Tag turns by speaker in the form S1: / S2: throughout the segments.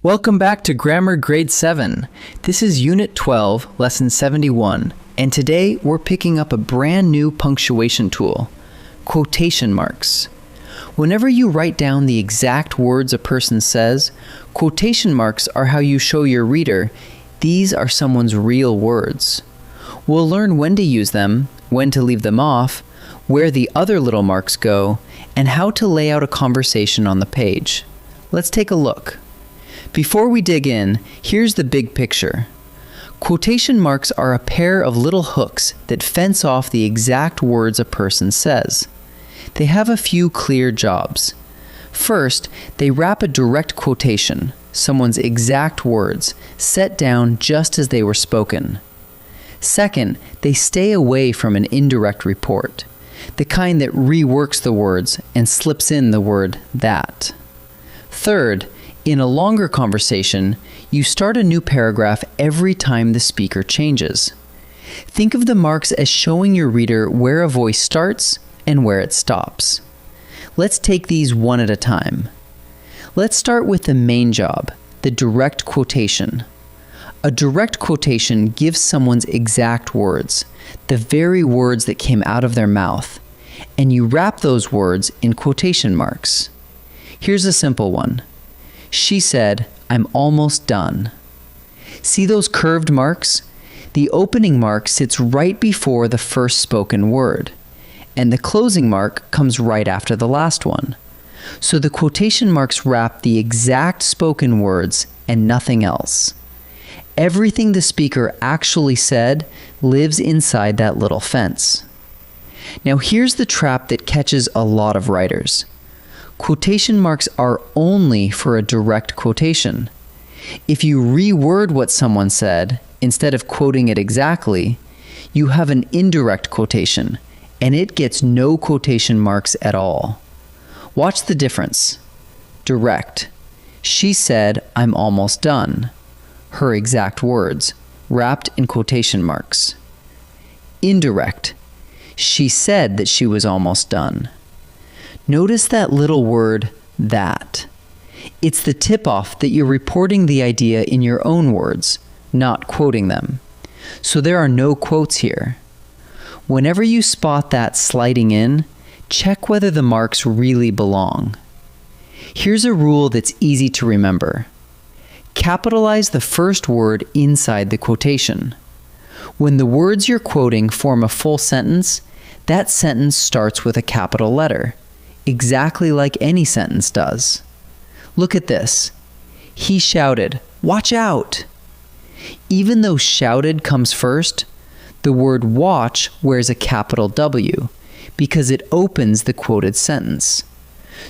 S1: Welcome back to Grammar Grade 7. This is Unit 12, Lesson 71, and today we're picking up a brand new punctuation tool, quotation marks. Whenever you write down the exact words a person says, quotation marks are how you show your reader these are someone's real words. We'll learn when to use them, when to leave them off, where the other little marks go, and how to lay out a conversation on the page. Let's take a look. Before we dig in, here's the big picture. Quotation marks are a pair of little hooks that fence off the exact words a person says. They have a few clear jobs. First, they wrap a direct quotation, someone's exact words, set down just as they were spoken. Second, they stay away from an indirect report, the kind that reworks the words and slips in the word that. Third, in a longer conversation, you start a new paragraph every time the speaker changes. Think of the marks as showing your reader where a voice starts and where it stops. Let's take these one at a time. Let's start with the main job, the direct quotation. A direct quotation gives someone's exact words, the very words that came out of their mouth, and you wrap those words in quotation marks. Here's a simple one. She said, "I'm almost done." See those curved marks? The opening mark sits right before the first spoken word, and the closing mark comes right after the last one. So the quotation marks wrap the exact spoken words and nothing else. Everything the speaker actually said lives inside that little fence. Now here's the trap that catches a lot of writers. Quotation marks are only for a direct quotation. If you reword what someone said, instead of quoting it exactly, you have an indirect quotation, and it gets no quotation marks at all. Watch the difference. Direct. She said, "I'm almost done." Her exact words, wrapped in quotation marks. Indirect. She said that she was almost done. Notice that little word, that. It's the tip-off that you're reporting the idea in your own words, not quoting them. So there are no quotes here. Whenever you spot that sliding in, check whether the marks really belong. Here's a rule that's easy to remember. Capitalize the first word inside the quotation. When the words you're quoting form a full sentence, that sentence starts with a capital letter, exactly like any sentence does. Look at this. He shouted, "Watch out!" Even though shouted comes first, the word watch wears a capital W because it opens the quoted sentence.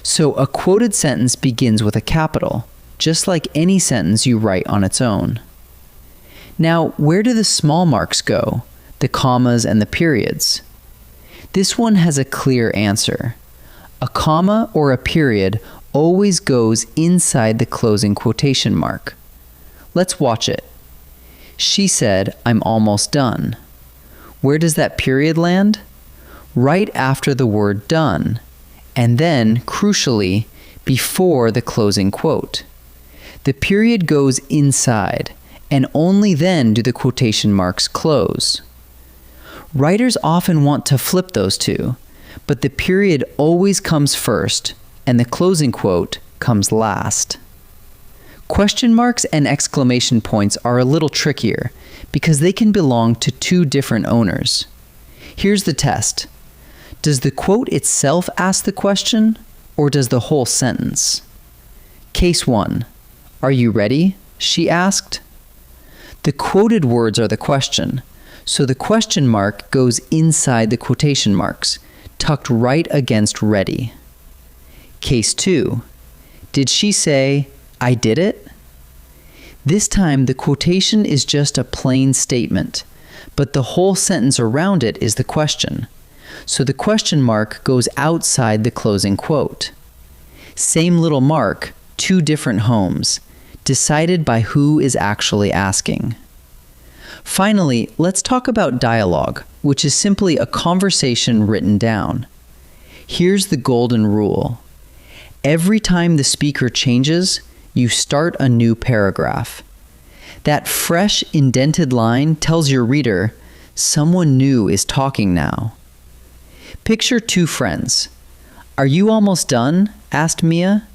S1: So a quoted sentence begins with a capital, just like any sentence you write on its own. Now, where do the small marks go, the commas and the periods? This one has a clear answer. A comma or a period always goes inside the closing quotation mark. Let's watch it. She said, "I'm almost done." Where does that period land? Right after the word done, and then, crucially, before the closing quote. The period goes inside, and only then do the quotation marks close. Writers often want to flip those two, but the period always comes first, and the closing quote comes last. Question marks and exclamation points are a little trickier because they can belong to two different owners. Here's the test. Does the quote itself ask the question, or does the whole sentence? Case 1. "Are you ready?" she asked. The quoted words are the question, so the question mark goes inside the quotation marks, tucked right against ready. Case 2. Did she say, "I did it"? This time the quotation is just a plain statement, but the whole sentence around it is the question, so the question mark goes outside the closing quote. Same little mark, two different homes, decided by who is actually asking. Finally, let's talk about dialogue, which is simply a conversation written down. Here's the golden rule. Every time the speaker changes, you start a new paragraph. That fresh, indented line tells your reader, someone new is talking now. Picture two friends. "Are you almost done?" asked Mia.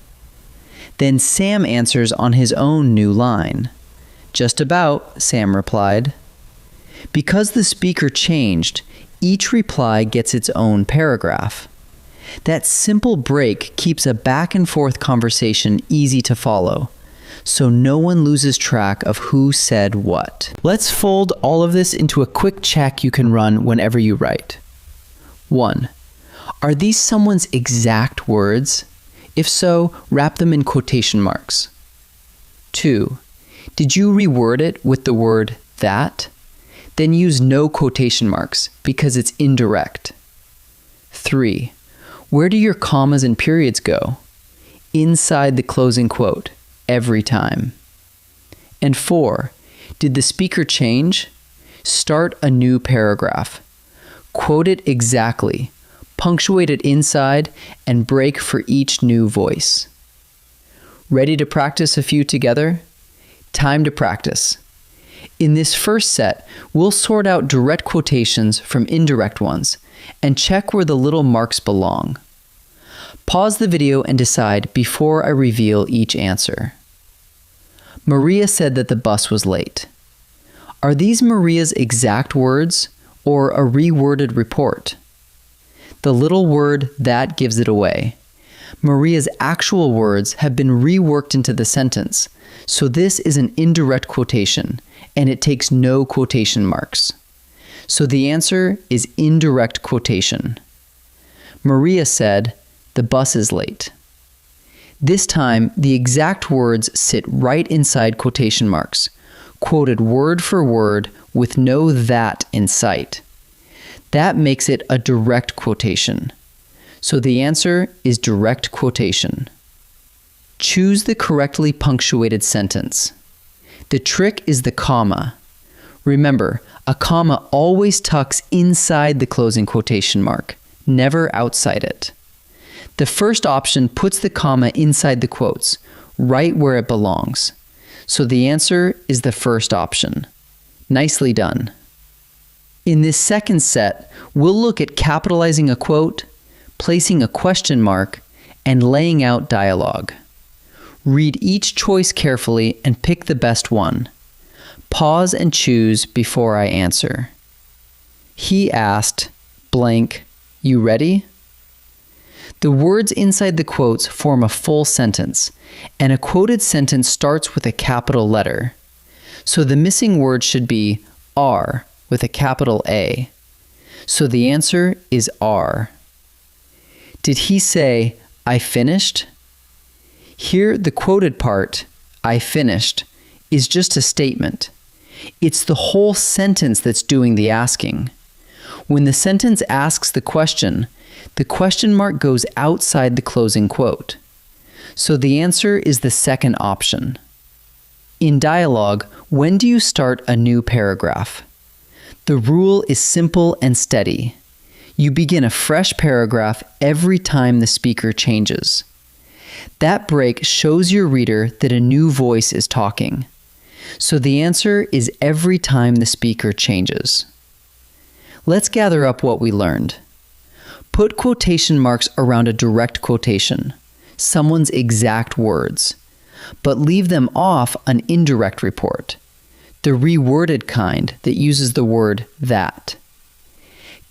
S1: Then Sam answers on his own new line. "Just about," Sam replied. Because the speaker changed, each reply gets its own paragraph. That simple break keeps a back-and-forth conversation easy to follow, so no one loses track of who said what. Let's fold all of this into a quick check you can run whenever you write. 1. Are these someone's exact words? If so, wrap them in quotation marks. 2. Did you reword it with the word that? Then use no quotation marks because it's indirect. 3. Where do your commas and periods go? Inside the closing quote, every time. And 4. Did the speaker change? Start a new paragraph. Quote it exactly, punctuate it inside, and break for each new voice. Ready to practice a few together? Time to practice. In this first set, we'll sort out direct quotations from indirect ones and check where the little marks belong. Pause the video and decide before I reveal each answer. Maria said that the bus was late. Are these Maria's exact words or a reworded report? The little word that gives it away. Maria's actual words have been reworked into the sentence, so this is an indirect quotation, and it takes no quotation marks. So the answer is indirect quotation. Maria said, "The bus is late." This time, the exact words sit right inside quotation marks, quoted word for word with no that in sight. That makes it a direct quotation. So the answer is direct quotation. Choose the correctly punctuated sentence. The trick is the comma. Remember, a comma always tucks inside the closing quotation mark, never outside it. The first option puts the comma inside the quotes, right where it belongs. So the answer is the first option. Nicely done. In this second set, we'll look at capitalizing a quote, placing a question mark, and laying out dialogue. Read each choice carefully and pick the best one. Pause and choose before I answer. He asked, blank, "You ready?" The words inside the quotes form a full sentence, and a quoted sentence starts with a capital letter. So the missing word should be are with a capital A. So the answer is are. Did he say, "I finished"? Here, the quoted part, "I finished," is just a statement. It's the whole sentence that's doing the asking. When the sentence asks the question mark goes outside the closing quote. So the answer is the second option. In dialogue, when do you start a new paragraph? The rule is simple and steady. You begin a fresh paragraph every time the speaker changes. That break shows your reader that a new voice is talking. So the answer is every time the speaker changes. Let's gather up what we learned. Put quotation marks around a direct quotation, someone's exact words, but leave them off an indirect report, the reworded kind that uses the word that.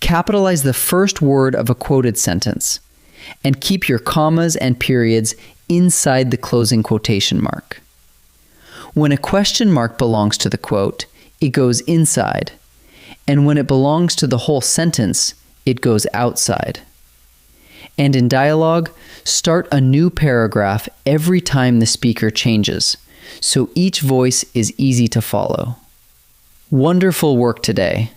S1: Capitalize the first word of a quoted sentence, and keep your commas and periods inside the closing quotation mark. When a question mark belongs to the quote, it goes inside, and when it belongs to the whole sentence, it goes outside. And in dialogue, start a new paragraph every time the speaker changes, so each voice is easy to follow. Wonderful work today.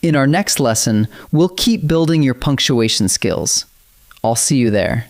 S1: In our next lesson, we'll keep building your punctuation skills. I'll see you there.